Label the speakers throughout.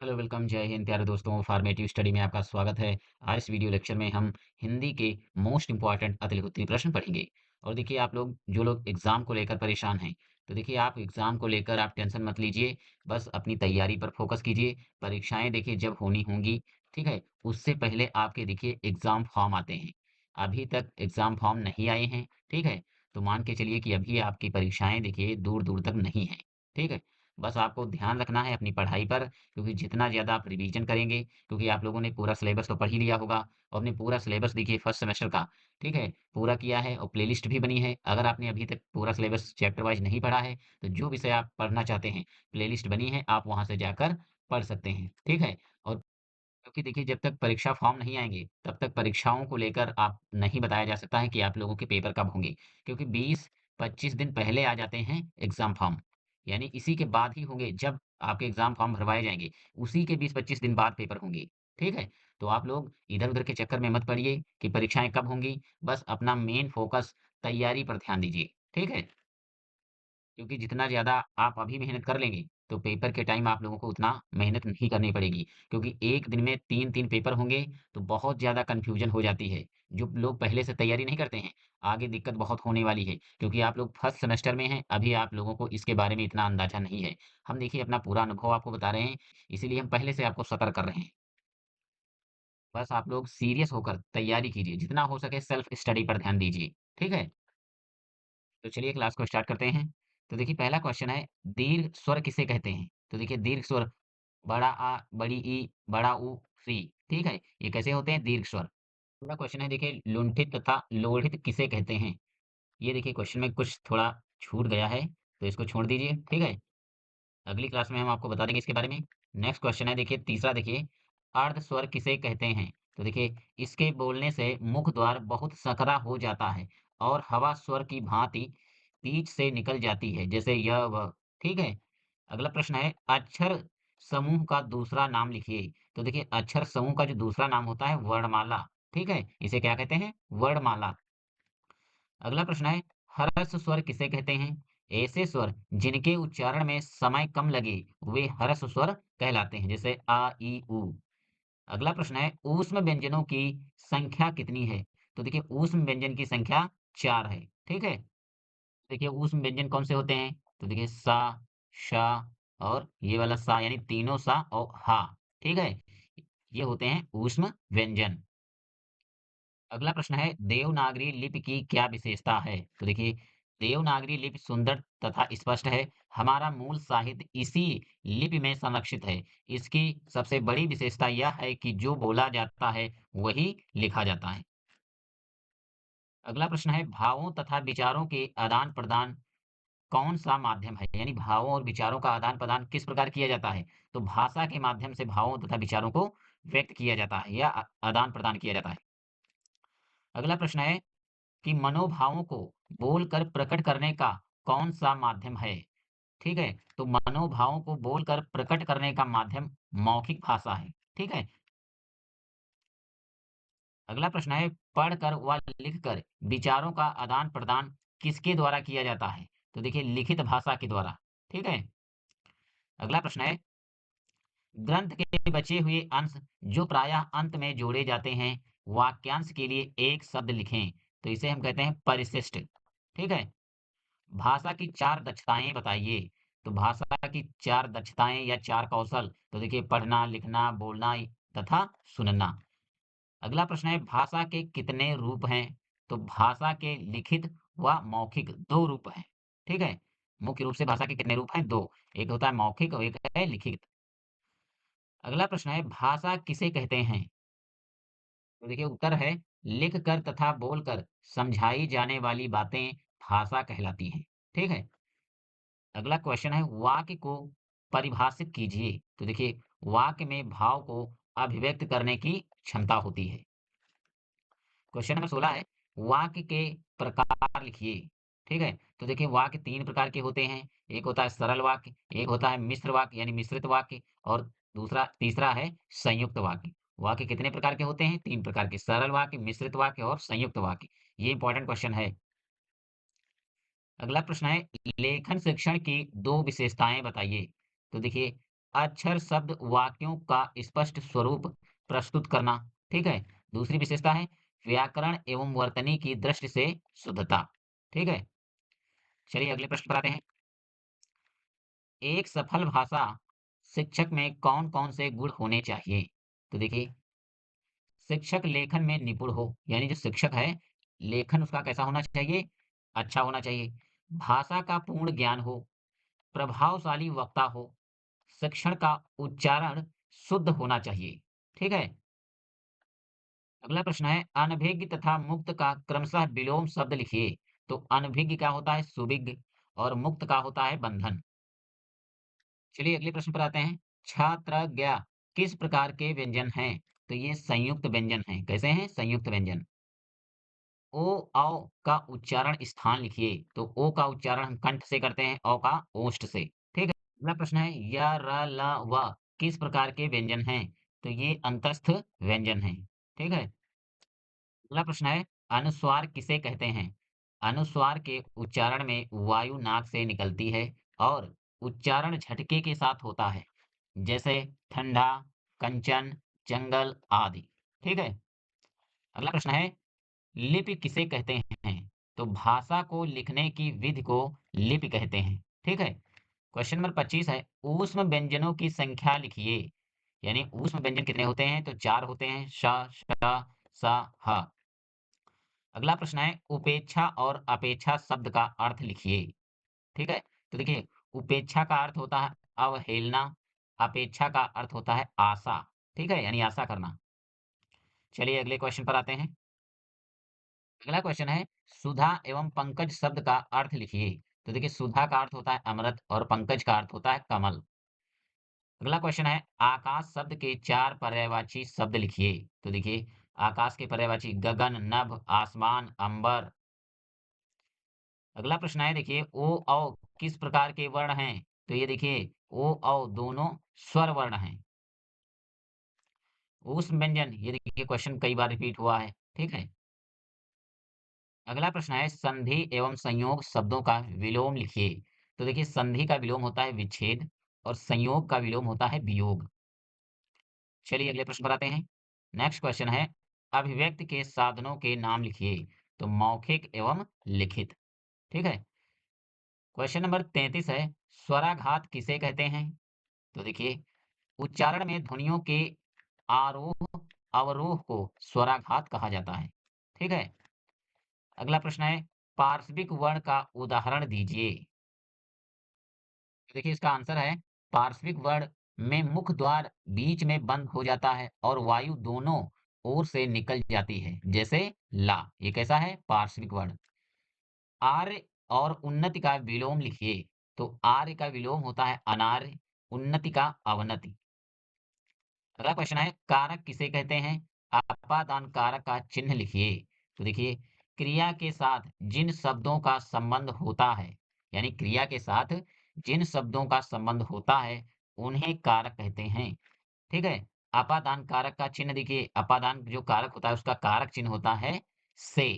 Speaker 1: Hello welcome जय हिंद प्यारे दोस्तों फॉर्मेटिव स्टडी में आपका स्वागत है। आज इस वीडियो लेक्चर में हम हिंदी के मोस्ट इंपॉर्टेंट अतिलिखित प्रश्न पढ़ेंगे। और देखिए आप लोग जो लोग एग्जाम को लेकर परेशान हैं, तो देखिए आप एग्जाम को लेकर आप टेंशन मत लीजिए। बस अपनी तैयारी पर फोकस कीजिए। परीक्षाएं देखिए जब होनी होंगी, ठीक है, उससे पहले आपके देखिए एग्जाम फॉर्म आते हैं। अभी तक एग्जाम फॉर्म नहीं आए हैं, ठीक है। तो मान के चलिए कि अभी आपकी परीक्षाएं देखिए दूर दूर तक नहीं है, ठीक है। बस आपको ध्यान रखना है अपनी पढ़ाई पर, क्योंकि जितना ज़्यादा आप रिवीजन करेंगे, क्योंकि आप लोगों ने पूरा सिलेबस तो पढ़ ही लिया होगा और आपने पूरा सिलेबस देखिए फर्स्ट सेमेस्टर का, ठीक है, पूरा किया है और प्लेलिस्ट भी बनी है। अगर आपने अभी तक पूरा सिलेबस चैप्टर वाइज़ नहीं पढ़ा है, तो जो विषय आप पढ़ना चाहते हैं, प्लेलिस्ट बनी है, आप वहाँ से जाकर पढ़ सकते हैं, ठीक है। और क्योंकि देखिए जब तक परीक्षा फॉर्म नहीं आएँगे, तब तक परीक्षाओं को लेकर आप नहीं बताया जा सकता है कि आप लोगों के पेपर कब होंगे। क्योंकि 20-25 दिन पहले आ जाते हैं एग्ज़ाम फॉर्म। यानी इसी के बाद ही होंगे जब आपके एग्ज़ाम फॉर्म भरवाए जाएँगे, उसी के 20-25 दिन बाद पेपर होंगे। ठीक है? तो आप लोग इधर-उधर के चक्कर में मत पड़िए कि परीक्षाएँ कब होंगी, बस अपना मेन फ़ोकस तैयारी पर ध्यान दीजिए। ठीक है? क्योंकि जितना ज़्यादा आप अभी मेहनत कर लेंगे, तो पेपर के टाइम आप लोगों को उतना मेहनत नहीं करनी पड़ेगी। क्योंकि एक दिन में 3-3 पेपर होंगे, तो बहुत ज़्यादा कन्फ्यूज़न हो जाती है। जो लोग पहले से तैयारी नहीं करते हैं, आगे दिक्कत बहुत होने वाली है। क्योंकि आप लोग फर्स्ट सेमेस्टर में हैं, अभी आप लोगों को इसके बारे में इतना अंदाज़ा नहीं है। हम देखिए अपना पूरा अनुभव आपको बता रहे हैं, इसीलिए हम पहले से आपको सतर्क कर रहे हैं। बस आप लोग सीरियस होकर तैयारी कीजिए, जितना हो सके सेल्फ स्टडी पर ध्यान दीजिए। ठीक है? तो चलिए क्लास को स्टार्ट करते हैं। तो देखिए पहला क्वेश्चन है, दीर्घ स्वर किसे कहते हैं? तो देखिए दीर्घ स्वर बड़ा आ, बड़ी ई, बड़ा ऊ, सी, ठीक है? ये कैसे होते हैं दीर्घ स्वर? अगला क्वेश्चन है देखिए, लुंठित तथा लोढ़ित किसे कहते हैं? ये देखिए क्वेश्चन में कुछ थोड़ा छूट गया है, तो इसको छोड़ दीजिए, ठीक है? अगली क्लास में हम आपको बता देंगे इसके बारे में। नेक्स्ट क्वेश्चन है देखिए, तीसरा देखिए, अर्ध स्वर किसे कहते हैं? तो देखिए इसके बोलने से मुख द्वार बहुत सकरा हो जाता है और हवा स्वर की भांति बीच से निकल जाती है, जैसे य व। ठीक है? अगला प्रश्न है, अक्षर समूह का दूसरा नाम लिखिए। तो देखिए अक्षर समूह का जो दूसरा नाम होता है वर्णमाला। ठीक है? इसे क्या कहते हैं? वर्णमाला। अगला प्रश्न है, हर्ष स्वर किसे कहते हैं? ऐसे स्वर जिनके उच्चारण में समय कम लगे, वे हर्ष स्वर कहलाते हैं, जैसे आ, ई, उ। अगला प्रश्न है, ऊष्म व्यंजनों की संख्या कितनी है? तो देखिए ऊष्म व्यंजन की संख्या 4 है। ठीक है? देखिए ऊष्म व्यंजन कौन से होते हैं? तो देखिए सा, शा और ये वाला सा, यानी तीनों सा और हा। ठीक है? ये होते हैं ऊष्म व्यंजन। अगला प्रश्न है, देवनागरी लिपि की क्या विशेषता है? तो देखिए देवनागरी लिपि सुंदर तथा स्पष्ट है। हमारा मूल साहित्य इसी लिपि में संरक्षित है। इसकी सबसे बड़ी विशेषता यह है कि जो बोला जाता है वही लिखा जाता है। अगला प्रश्न है, भावों तथा विचारों के आदान प्रदान कौन सा माध्यम है? यानी भावों और विचारों का आदान प्रदान किस प्रकार किया जाता है? तो भाषा के माध्यम से भावों तथा विचारों को व्यक्त किया जाता है या आदान प्रदान किया जाता है। अगला प्रश्न है कि मनोभावों को बोलकर प्रकट करने का कौन-सा माध्यम है? ठीक है? तो मनोभावों को बोलकर प्रकट करने का माध्यम मौखिक भाषा है। ठीक है? अगला प्रश्न है, पढ़कर व लिखकर विचारों का आदान-प्रदान किसके द्वारा किया जाता है? तो देखिए लिखित भाषा के द्वारा। ठीक है? अगला प्रश्न है, ग्रंथ के बचे हुए अंश जो प्रायः अंत में जोड़े जाते हैं, वाक्यांश के लिए एक शब्द लिखें। तो इसे हम कहते हैं परिशिष्ट। ठीक है? भाषा की 4 दक्षताएँ बताइए। तो भाषा की 4 दक्षताएँ या 4 कौशल, तो देखिए पढ़ना, लिखना, बोलना तथा सुनना। अगला प्रश्न है, भाषा के कितने रूप हैं? तो भाषा के लिखित व मौखिक 2 रूप हैं। ठीक है? मुख्य रूप से भाषा के कितने रूप हैं? 2। एक होता है मौखिक और एक है लिखित। अगला प्रश्न है, भाषा किसे कहते हैं? तो देखिए उत्तर है, लिख कर तथा बोलकर समझाई जाने वाली बातें भाषा कहलाती हैं। ठीक है? अगला क्वेश्चन है, वाक्य को परिभाषित कीजिए। तो देखिए वाक्य में भाव को अभिव्यक्त करने की क्षमता होती है। क्वेश्चन नंबर 16 है, वाक्य के प्रकार लिखिए। ठीक है? तो देखिए वाक्य 3 प्रकार के होते हैं। एक होता है सरल वाक्य, एक होता है मिश्र वाक्य यानी मिश्रित वाक्य और दूसरा तीसरा है संयुक्त वाक्य। वाक्य कितने प्रकार के होते हैं? 3 प्रकार के, सरल वाक्य, मिश्रित वाक्य और संयुक्त वाक्य। ये इंपॉर्टेंट क्वेश्चन है। अगला प्रश्न है, लेखन शिक्षण की 2 विशेषताएँ बताइए। तो देखिए अक्षर शब्द वाक्यों का स्पष्ट स्वरूप प्रस्तुत करना। ठीक है। दूसरी विशेषता है व्याकरण एवं वर्तनी की दृष्टि से शुद्धता। ठीक है। चलिए अगले प्रश्न पर आते हैं। एक सफल भाषा शिक्षक में कौन-कौन से गुण होने चाहिए? तो देखिए, शिक्षक लेखन में निपुण हो, यानी जो शिक्षक है, लेखन उसका कैसा होना चाहिए? अच्छा होना चाहिए। भाषा का पूर्ण ज्ञान हो, प्रभावशाली वक्ता हो, शिक्षण का उच्चारण शुद्ध होना चाहिए। ठीक है? अगला प्रश्न है, अनभिज्ञ तथा मुक्त का क्रमशः विलोम शब्द लिखिए। तो अनभिज्ञ क्या होता है? सुविज्ञ और मुक्त का होता है बंधन। चलिए अगले प्रश्न पर आते हैं। छात्रज्ञ किस प्रकार के व्यंजन हैं? तो ये संयुक्त व्यंजन हैं। कैसे हैं? संयुक्त व्यंजन। ओ, औ का उच्चारण स्थान लिखिए। तो ओ का उच्चारण हम कंठ से करते हैं, औ का ओष्ठ से। ठीक है। अगला प्रश्न है य, र, ल, व किस प्रकार के व्यंजन हैं? तो ये अंतस्थ व्यंजन हैं। ठीक है। अगला प्रश्न है अनुस्वार किसे कहते हैं? अनुस्वार के उच्चारण में वायु नाक से निकलती है और उच्चारण झटके के साथ होता है, जैसे ठंडा, कंचन, जंगल आदि। ठीक है। अगला प्रश्न है लिपि किसे कहते हैं? तो भाषा को लिखने की विधि को लिपि कहते हैं। ठीक है। क्वेश्चन नंबर 25 है ऊष्म व्यंजनों की संख्या लिखिए। यानी ऊष्म व्यंजन कितने होते हैं? तो 4 होते हैं। श, श, स, ह। अगला प्रश्न है उपेक्षा और अपेक्षा शब्द का अर्थ लिखिए। ठीक है। तो देखिए उपेक्षा का अर्थ होता है अवहेलना, अपेक्षा का अर्थ होता है आशा। ठीक है, यानी आशा करना। चलिए अगले क्वेश्चन पर आते हैं। अगला क्वेश्चन है सुधा एवं पंकज शब्द का अर्थ लिखिए। तो देखिए सुधा का अर्थ होता है अमृत और पंकज का अर्थ होता है कमल। अगला क्वेश्चन है आकाश शब्द के 4 पर्यायवाची शब्द लिखिए। तो देखिए आकाश के पर्यायवाची गगन, नभ, आसमान, अंबर। अगला प्रश्न है देखिए ओ औ किस प्रकार के वर्ण हैं? तो ये देखिए ओ औ दोनों स्वर वर्ण हैं। ऊष्म व्यंजन ये देखिए क्वेश्चन कई बार रिपीट हुआ है। ठीक है। अगला प्रश्न है संधि एवं संयोग शब्दों का विलोम लिखिए। तो देखिए संधि का विलोम होता है विच्छेद और संयोग का विलोम होता है वियोग। चलिए अगले प्रश्न पर आते हैं। नेक्स्ट क्वेश्चन है अभिव्यक्ति के साधनों के नाम लिखिए। तो मौखिक एवं लिखित। ठीक है। क्वेश्चन नंबर 33 है स्वराघात किसे कहते हैं? तो देखिए उच्चारण में ध्वनियों के आरोह अवरोह को स्वराघात कहा जाता है। ठीक है। अगला प्रश्न है पार्श्विक वर्ण का उदाहरण दीजिए। देखिए इसका आंसर है पार्श्विक वर्ण में मुख द्वार बीच में बंद हो जाता है और वायु दोनों ओर से निकल जाती है, जैसे ला। ये कैसा है? पार्श्विक वर्ण। आर्य और उन्नति का विलोम लिखिए। तो आर्य का विलोम होता है अनार्य, उन्नति का अवनति। अगला क्वेश्चन है कारक किसे कहते हैं? अपादान कारक का चिन्ह लिखिए। तो देखिए क्रिया के साथ जिन शब्दों का संबंध होता है, यानी क्रिया के साथ जिन शब्दों का संबंध होता है उन्हें कारक कहते हैं। ठीक है। अपादान कारक का चिन्ह देखिए अपादान जो कारक होता है उसका कारक चिन्ह होता है से।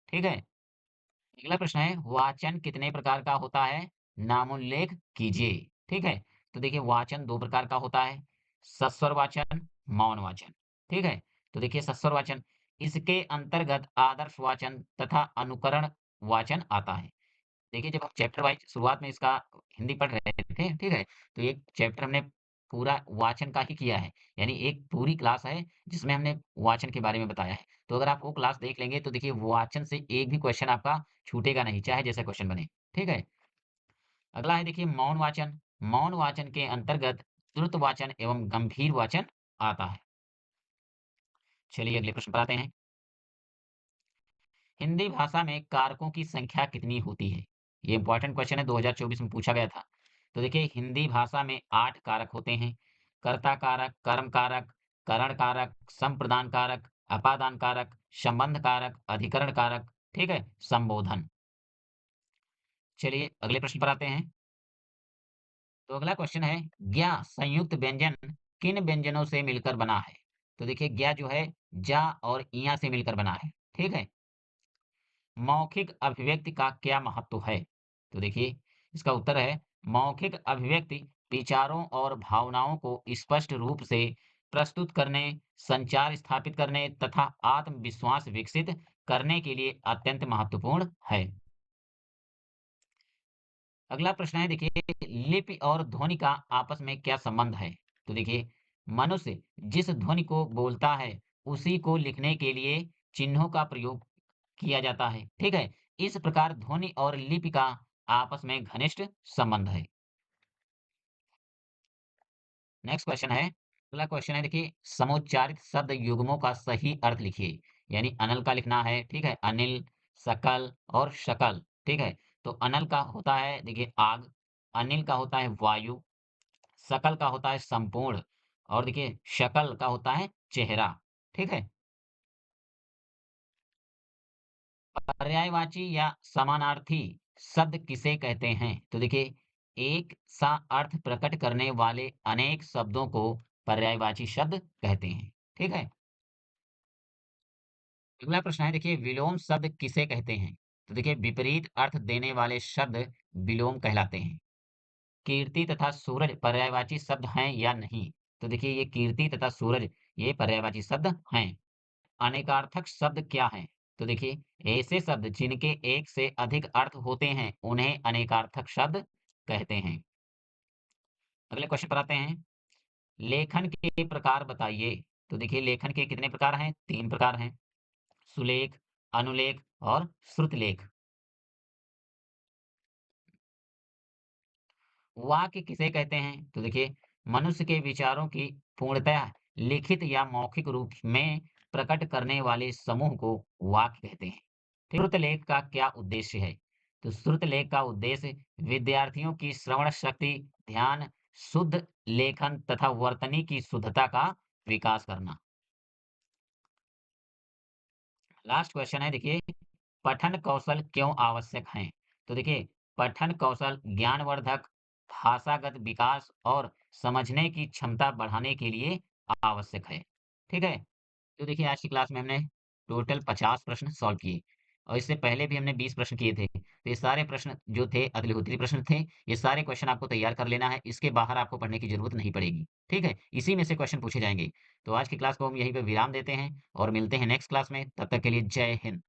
Speaker 1: ठीक है। अगला प्रश्न है वाचन कितने प्रकार का होता है? नामोल्लेख कीजिए। ठीक है। तो देखिए वाचन 2 प्रकार का होता है, सस्वर वाचन, मौन वाचन। ठीक है। तो देखिए सस्वर वाचन इसके अंतर्गत आदर्श वाचन तथा अनुकरण वाचन आता है। देखिए जब हम चैप्टर वाइज शुरुआत में इसका हिंदी पढ़ रहे थे, ठीक है? तो एक चैप्टर हमने पूरा वाचन का ही किया है। यानी एक पूरी क्लास है जिसमें हमने वाचन के बारे में बताया है। तो अगर आप वो क्लास देख लेंगे तो देखिए वाचन से एक भी क्वेश्चन आपका छूटेगा नहीं, चाहे जैसा क्वेश्चन बने। ठीक है? अगला है देखिए मौन वाचन। मौन वाचन के अंतर्गत द्रुत वाचन एवं गंभीर वाचन आता है। चलिए अगले प्रश्न पर आते हैं। हिंदी भाषा में कारकों की संख्या कितनी होती है? ये इंपॉर्टेंट क्वेश्चन है 2024 में पूछा गया था। तो देखिए हिंदी भाषा में 8 कारक होते हैं। कर्ता कारक, कर्म कारक, करण कारक, संप्रदान कारक, अपादान कारक, संबंध कारक, अधिकरण कारक, ठीक है? संबोधन। चलिए अगले प्रश्न पर आते हैं। तो अगला क्वेश्चन है ज्ञ संयुक्त व्यंजन किन व्यंजनों से मिलकर बना है? तो देखिए ज्ञ जो है जा और इया से मिलकर बना है। ठीक है? मौखिक अभिव्यक्ति का क्या महत्व है? तो देखिए इसका उत्तर है मौखिक अभिव्यक्ति विचारों और भावनाओं को स्पष्ट रूप से प्रस्तुत करने, संचार स्थापित करने तथा आत्मविश्वास विकसित करने के लिए अत्यंत महत्वपूर्ण है। अगला प्रश्न है देखिए, लिपि और ध्वनि का आपस में क्या संबंध है? तो देखिए, मनुष्य जिस ध्वनि को बोलता है, उसी को लिखने के लिए चिन्हों का प्रयोग किया जाता है। ठीक है? इस प्रकार ध्वनि और लिपि का आपस में घनिष्ठ संबंध है। नेक्स्ट क्वेश्चन है, अगला क्वेश्चन है देखिए, समुच्चारित शब्द युग्मों का सही अर्थ लिखिए। यानी अनल का लिखना है, ठीक है? अनिल, सकल और शकल, ठीक है? तो अनल का होता है देखिए आग, अनिल का होता है वायु, सकल का होता है संपूर्ण और देखिए शकल का होता है चेहरा, ठीक है? पर्यायवाची या समानार्थी शब्द किसे कहते हैं? तो देखिए, एक सा अर्थ प्रकट करने वाले अनेक शब्दों को पर्यायवाची शब्द कहते हैं, ठीक है? अगला प्रश्न है देखिए, विलोम शब्द किसे कहते हैं? तो देखिए, विपरीत अर्थ देने वाले शब्द विलोम कहलाते हैं। कीर्ति तथा सूरज पर्यायवाची शब्द हैं या नहीं? तो देखिए, ये कीर्ति तथा सूरज ये पर्यायवाची शब्द हैं। अनेकार्थक शब्द क्या हैं? तो देखिए, ऐसे शब्द जिनके एक से अधिक अर्थ होते हैं, उन्हें अनेकार्थक शब्द कहते हैं। अगले क्वेश्चन पर आते हैं। लेखन के प्रकार बताइए। तो देखिए, लेखन के कितने प्रकार हैं? 3 प्रकार हैं। सुलेख, अनुलेख और श्रुतलेख। वाक्य किसे कहते हैं? तो देखिए, मनुष्य के विचारों की पूर्णतः लिखित या मौखिक रूप में प्रकट करने वाले समूह को वाक्य कहते हैं। श्रुतलेख का क्या उद्देश्य है? तो श्रुतलेख का उद्देश्य विद्यार्थियों की श्रवण शक्ति, ध्यान, शुद्ध लेखन तथा वर्तनी की शुद्धता का विकास करना। लास्ट क्वेश्चन है देखिए, पठन कौशल क्यों आवश्यक हैं? तो देखिए, पठन कौशल ज्ञानवर्धक, भाषागत विकास और समझने की क्षमता बढ़ाने के लिए आवश्यक है। ठीक है? तो देखिए आज की क्लास में हमने टोटल 50 प्रश्न सॉल्व किए और इससे पहले भी हमने 20 प्रश्न किए थे। तो ये सारे प्रश्न जो थे अतिलिखित प्रश्न थे। ये सारे क्वेश्चन आपको तैयार कर लेना है। इसके बाहर आपको पढ़ने की ज़रूरत नहीं पड़ेगी। ठीक है? इसी में से क्वेश्चन पूछे जाएँगे। तो आज की क्लास को हम यहीं पे विराम देते हैं और मिलते हैं नेक्स्ट क्लास में। तब तक के लिए जय हिंद।